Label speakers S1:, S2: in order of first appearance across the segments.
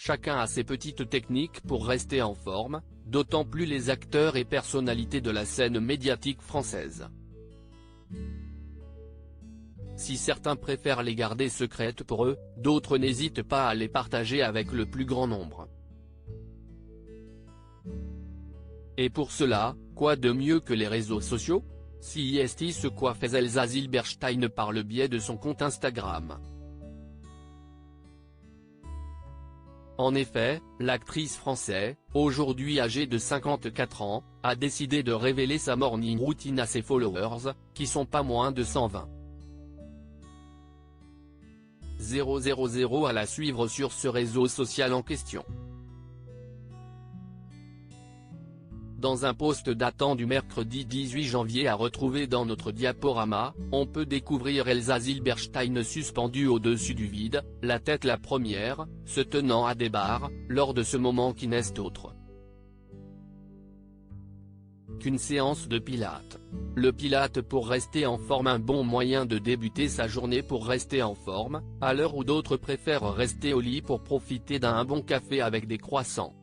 S1: chacun a ses petites techniques pour rester en forme, d'autant plus les acteurs et personnalités de la scène médiatique française. Si certains préfèrent les garder secrètes pour eux, d'autres n'hésitent pas à les partager avec le plus grand nombre. Et pour cela, quoi de mieux que les réseaux sociaux? CIST se coiffe Elsa Zilberstein par le biais de son compte Instagram. En effet, l'actrice française, aujourd'hui âgée de 54 ans, a décidé de révéler sa morning routine à ses followers, qui sont pas moins de 120 000 à la suivre sur ce réseau social en question. Dans un post datant du mercredi 18 janvier à retrouver dans notre diaporama, on peut découvrir Elsa Zilberstein suspendue au-dessus du vide, la tête la première, se tenant à des barres, lors de ce moment qui n'est autre qu'une séance de pilates. Le pilate pour rester en forme, un bon moyen de débuter sa journée pour rester en forme, à l'heure où d'autres préfèrent rester au lit pour profiter d'un bon café avec des croissants.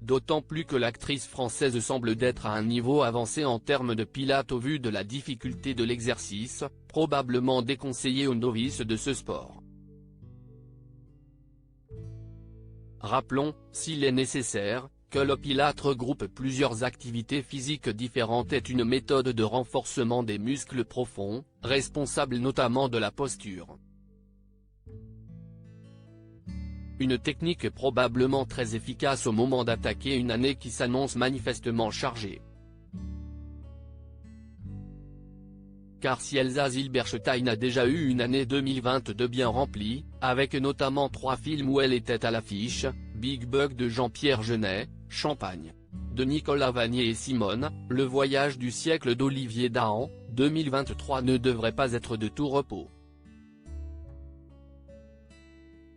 S1: D'autant plus que l'actrice française semble d'être à un niveau avancé en termes de pilates au vu de la difficulté de l'exercice, probablement déconseillé aux novices de ce sport. Rappelons, s'il est nécessaire, que le pilate regroupe plusieurs activités physiques différentes et est une méthode de renforcement des muscles profonds, responsable notamment de la posture. Une technique probablement très efficace au moment d'attaquer une année qui s'annonce manifestement chargée. Car si Elsa Zilberstein a déjà eu une année 2022 bien remplie, avec notamment 3 films où elle était à l'affiche, Big Bug de Jean-Pierre Jeunet, Champagne de Nicolas Vanier et Simone, Le voyage du siècle d'Olivier Dahan, 2023 ne devrait pas être de tout repos.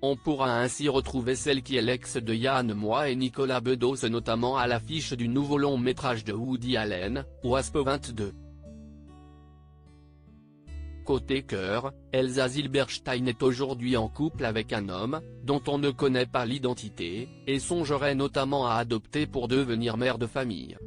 S1: On pourra ainsi retrouver celle qui est l'ex de Yann Moix et Nicolas Bedos notamment à l'affiche du nouveau long métrage de Woody Allen, Wasp 22. Côté cœur, Elsa Zilberstein est aujourd'hui en couple avec un homme, dont on ne connaît pas l'identité, et songerait notamment à adopter pour devenir mère de famille.